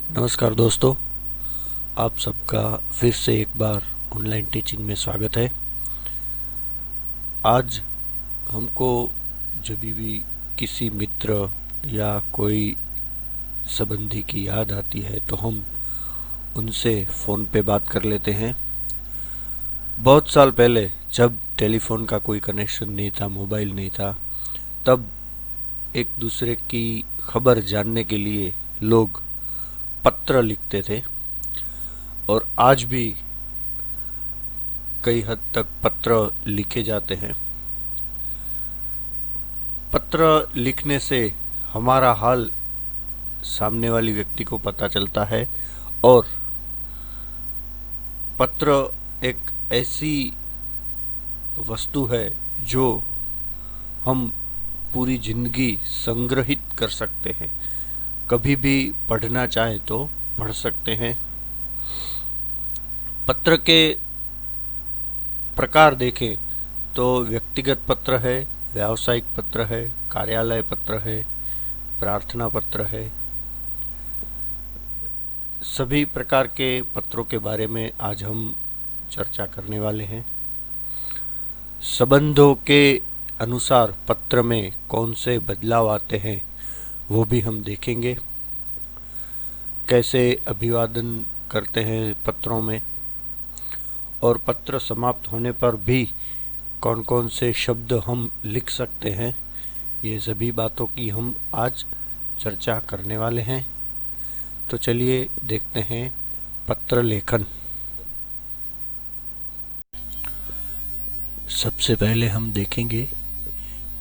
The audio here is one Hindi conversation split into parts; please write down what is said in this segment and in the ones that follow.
नमस्कार दोस्तों, आप सबका फिर से एक बार ऑनलाइन टीचिंग में स्वागत है। आज हमको जब भी किसी मित्र या कोई संबंधी की याद आती है तो हम उनसे फ़ोन पे बात कर लेते हैं। बहुत साल पहले जब टेलीफोन का कोई कनेक्शन नहीं था, मोबाइल नहीं था, तब एक दूसरे की खबर जानने के लिए लोग पत्र लिखते थे और आज भी कई हद तक पत्र लिखे जाते हैं। पत्र लिखने से हमारा हाल सामने वाली व्यक्ति को पता चलता है और पत्र एक ऐसी वस्तु है जो हम पूरी जिंदगी संग्रहित कर सकते हैं। कभी भी पढ़ना चाहे तो पढ़ सकते हैं। पत्र के प्रकार देखें तो व्यक्तिगत पत्र है, व्यावसायिक पत्र है, कार्यालय पत्र है, प्रार्थना पत्र है। सभी प्रकार के पत्रों के बारे में आज हम चर्चा करने वाले हैं। संबंधों के अनुसार पत्र में कौन से बदलाव आते हैं वो भी हम देखेंगे। कैसे अभिवादन करते हैं पत्रों में, और पत्र समाप्त होने पर भी कौन कौन से शब्द हम लिख सकते हैं, ये सभी बातों की हम आज चर्चा करने वाले हैं। तो चलिए देखते हैं पत्र लेखन। सबसे पहले हम देखेंगे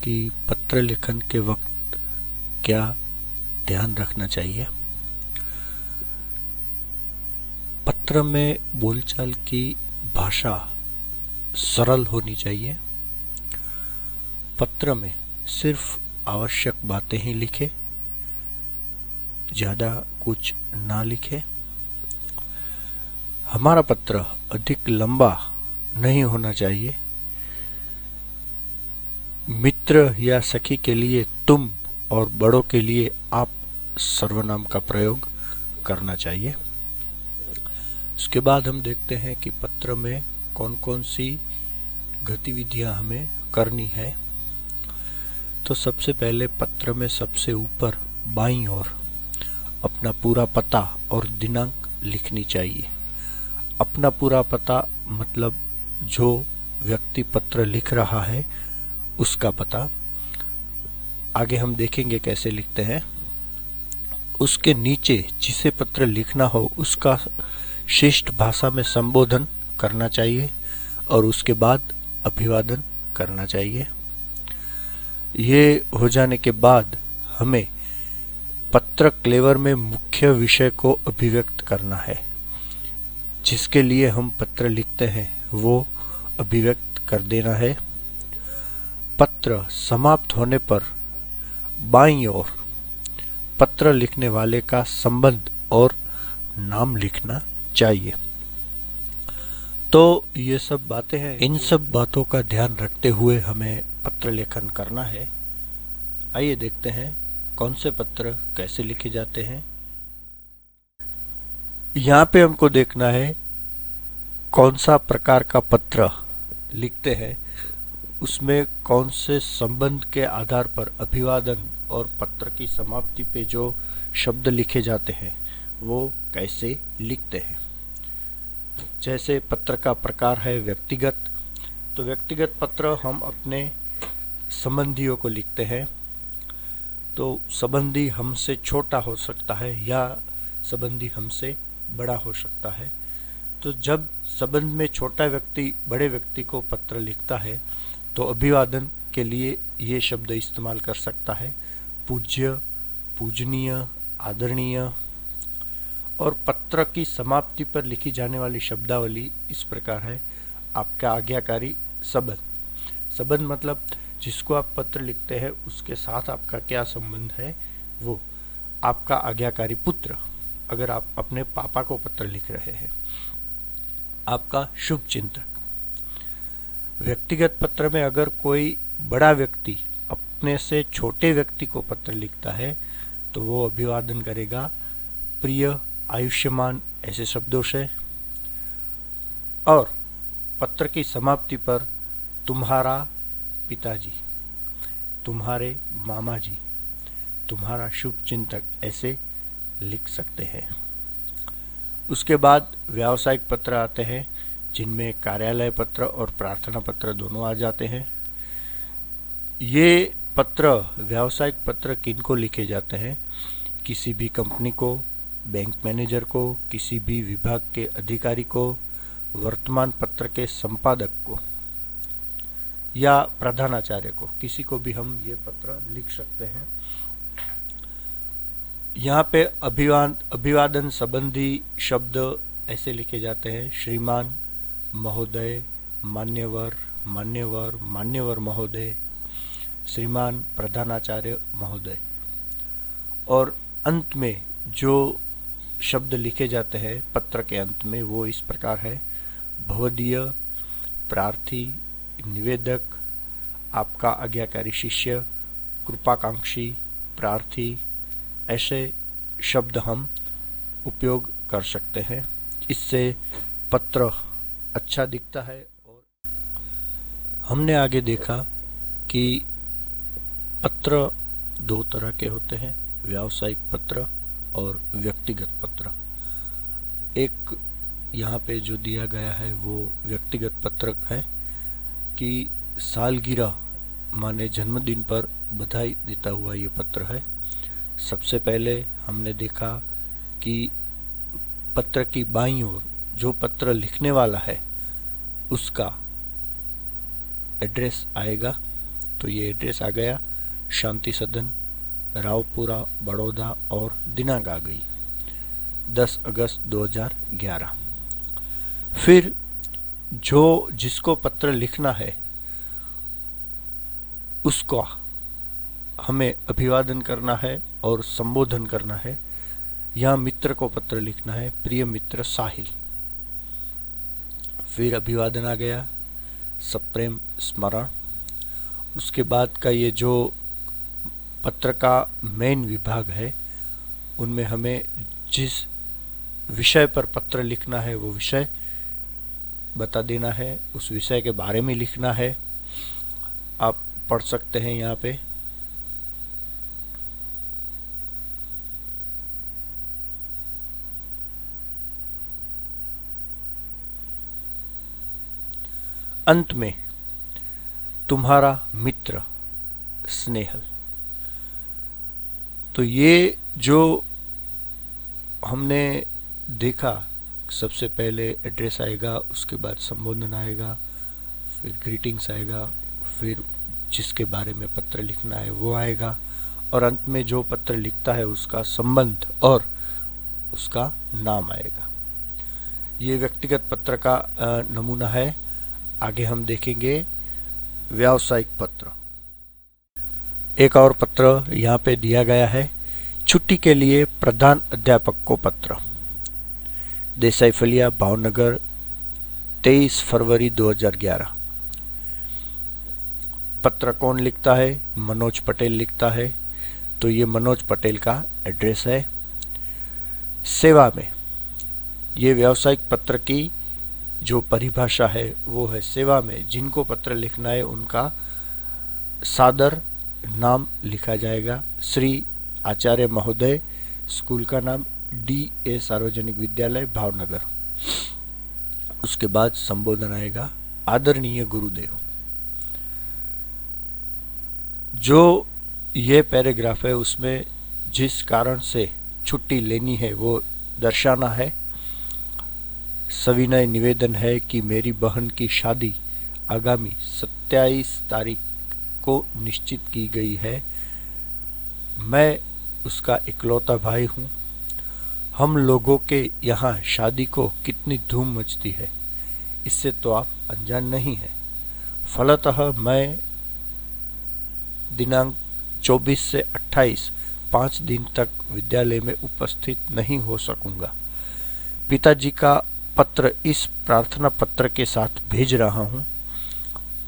कि पत्र लेखन के वक्त क्या ध्यान रखना चाहिए। पत्र में बोलचाल की भाषा सरल होनी चाहिए। पत्र में सिर्फ आवश्यक बातें ही लिखे, ज़्यादा कुछ ना लिखे। हमारा पत्र अधिक लंबा नहीं होना चाहिए। मित्र या सखी के लिए तुम और बड़ों के लिए आप सर्वनाम का प्रयोग करना चाहिए। उसके बाद हम देखते हैं कि पत्र में कौन कौन सी गतिविधियां हमें करनी है। तो सबसे पहले पत्र में सबसे ऊपर बाईं ओर अपना पूरा पता और दिनांक लिखनी चाहिए। अपना पूरा पता मतलब जो व्यक्ति पत्र लिख रहा है उसका पता। आगे हम देखेंगे कैसे लिखते हैं। उसके नीचे जिसे पत्र लिखना हो उसका शिष्ट भाषा में संबोधन करना चाहिए और उसके बाद अभिवादन करना चाहिए। ये हो जाने के बाद हमें पत्र क्लेवर में मुख्य विषय को अभिव्यक्त करना है। जिसके लिए हम पत्र लिखते हैं वो अभिव्यक्त कर देना है। पत्र समाप्त होने पर बाईं ओर पत्र लिखने वाले का संबंध और नाम लिखना चाहिए। तो ये सब बातें हैं, इन सब बातों का ध्यान रखते हुए हमें पत्र लेखन करना है। आइए देखते हैं कौन से पत्र कैसे लिखे जाते हैं। यहाँ पे हमको देखना है कौन सा प्रकार का पत्र लिखते हैं, उसमें कौन से संबंध के आधार पर अभिवादन और पत्र की समाप्ति पे जो शब्द लिखे जाते हैं वो कैसे लिखते हैं। जैसे पत्र का प्रकार है व्यक्तिगत, तो व्यक्तिगत पत्र हम अपने संबंधियों को लिखते हैं। तो संबंधी हमसे छोटा हो सकता है या संबंधी हमसे बड़ा हो सकता है। तो जब संबंध में छोटा व्यक्ति बड़े व्यक्ति को पत्र लिखता है तो अभिवादन के लिए ये शब्द इस्तेमाल कर सकता है, पूज्य, पूजनीय, आदरणीय। और पत्र की समाप्ति पर लिखी जाने वाली शब्दावली इस प्रकार है। आपका आज्ञाकारी संबंध। संबंध मतलब जिसको आप पत्र लिखते हैं उसके साथ आपका क्या संबंध है वो। आपका आज्ञाकारी पुत्र, अगर आप अपने पापा को पत्र लिख रहे हैं। आपका शुभ चिंतक। व्यक्तिगत पत्र में अगर कोई बड़ा व्यक्ति अपने से छोटे व्यक्ति को पत्र लिखता है तो वो अभिवादन करेगा, प्रिय आयुष्मान ऐसे शब्दों से, और पत्र की समाप्ति पर तुम्हारा पिताजी, तुम्हारे मामा जी, तुम्हारा शुभ चिंतक ऐसे लिख सकते हैं। उसके बाद व्यावसायिक पत्र आते हैं, जिनमें कार्यालय पत्र और प्रार्थना पत्र दोनों आ जाते हैं। ये पत्र, व्यावसायिक पत्र किनको लिखे जाते हैं? किसी भी कंपनी को, बैंक मैनेजर को, किसी भी विभाग के अधिकारी को, वर्तमान पत्र के संपादक को या प्रधानाचार्य को, किसी को भी हम ये पत्र लिख सकते हैं। यहाँ पे अभिवादन संबंधी शब्द ऐसे लिखे जाते हैं: श्रीमान, महोदय, मान्यवर, मान्यवर, मान्यवर महोदय, श्रीमान प्रधानाचार्य महोदय। और अंत में जो शब्द लिखे जाते हैं पत्र के अंत में, वो इस प्रकार है: भवदीय, प्रार्थी, निवेदक, आपका आज्ञाकारी शिष्य, कृपाकांक्षी, प्रार्थी, ऐसे शब्द हम उपयोग कर सकते हैं। इससे पत्र अच्छा दिखता है। और हमने आगे देखा कि पत्र दो तरह के होते हैं, व्यावसायिक पत्र और व्यक्तिगत पत्र। एक यहाँ पे जो दिया गया है वो व्यक्तिगत पत्र है कि सालगिरह माने जन्मदिन पर बधाई देता हुआ ये पत्र है। सबसे पहले हमने देखा कि पत्र की बाईं ओर जो पत्र लिखने वाला है उसका एड्रेस आएगा। तो ये एड्रेस आ गया, शांति सदन, रावपुरा, बड़ौदा, और दिनांक आ गई 10 अगस्त 2011। फिर जो जिसको पत्र लिखना है उसको हमें अभिवादन करना है और संबोधन करना है। यहाँ मित्र को पत्र लिखना है, प्रिय मित्र साहिल। फिर अभिवादन आ गया, सप्रेम स्मरण। उसके बाद का ये जो पत्र का मेन विभाग है, उनमें हमें जिस विषय पर पत्र लिखना है वो विषय बता देना है, उस विषय के बारे में लिखना है। आप पढ़ सकते हैं यहाँ पे। अंत में तुम्हारा मित्र स्नेहल। तो ये जो हमने देखा, सबसे पहले एड्रेस आएगा, उसके बाद संबोधन आएगा, फिर ग्रीटिंग्स आएगा, फिर जिसके बारे में पत्र लिखना है वो आएगा, और अंत में जो पत्र लिखता है उसका संबंध और उसका नाम आएगा। ये व्यक्तिगत पत्र का नमूना है। आगे हम देखेंगे व्यावसायिक पत्र। एक और पत्र यहाँ पे दिया गया है, छुट्टी के लिए प्रधान अध्यापक को पत्र, देसाई फलिया, भावनगर, 23 फरवरी 2011। पत्र कौन लिखता है? मनोज पटेल लिखता है। तो ये मनोज पटेल का एड्रेस है। सेवा में, ये व्यावसायिक पत्र की जो परिभाषा है वो है सेवा में जिनको पत्र लिखना है उनका सादर नाम लिखा जाएगा। श्री आचार्य महोदय, स्कूल का नाम DA सार्वजनिक विद्यालय भावनगर। उसके बाद संबोधन आएगा, आदरणीय गुरुदेव। जो ये पैराग्राफ है उसमें जिस कारण से छुट्टी लेनी है वो दर्शाना है। सविनय निवेदन है कि मेरी बहन की शादी आगामी 27 तारीख को निश्चित की गई है। मैं उसका इकलौता भाई हूँ। हम लोगों के यहाँ शादी को कितनी धूम मचती है, इससे तो आप अनजान नहीं हैं। फलतः मैं दिनांक 24 से 28 5 दिन तक विद्यालय में उपस्थित नहीं हो सकूंगा। पिताजी का पत्र इस प्रार्थना पत्र के साथ भेज रहा हूँ।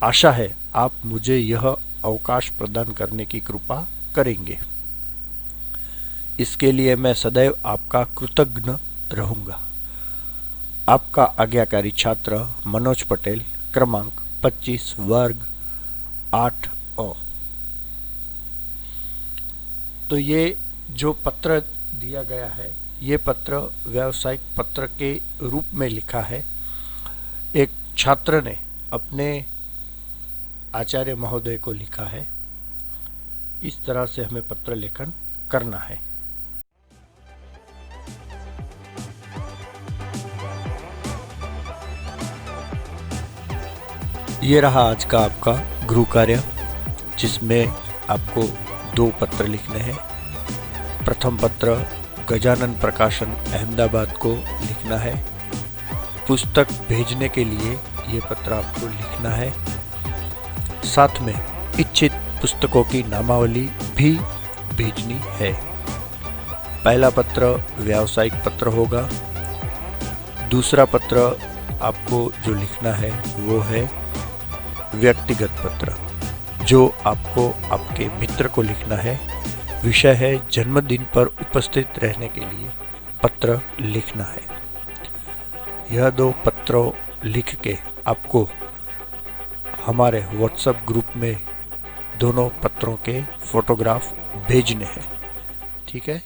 आशा है आप मुझे यह अवकाश प्रदान करने की कृपा करेंगे। इसके लिए मैं सदैव आपका कृतज्ञ रहूंगा। आपका आज्ञाकारी छात्र मनोज पटेल, क्रमांक 25 वर्ग 8 तो ये जो पत्र दिया गया है, ये पत्र व्यावसायिक पत्र के रूप में लिखा है। एक छात्र ने अपने आचार्य महोदय को लिखा है। इस तरह से हमें पत्र लेखन करना है। ये रहा आज का आपका गृह कार्य, जिसमें आपको 2 पत्र लिखने हैं। प्रथम पत्र गजानन प्रकाशन अहमदाबाद को लिखना है। पुस्तक भेजने के लिए ये पत्र आपको लिखना है। साथ में इच्छित पुस्तकों की नामावली भी भेजनी है। पहला पत्र व्यावसायिक पत्र होगा। दूसरा पत्र आपको जो लिखना है वो है व्यक्तिगत पत्र, जो आपको आपके मित्र को लिखना है। विषय है जन्मदिन पर उपस्थित रहने के लिए पत्र लिखना है। यह 2 पत्रों लिख के आपको हमारे व्हाट्सएप ग्रुप में दोनों पत्रों के फोटोग्राफ भेजने हैं। ठीक है।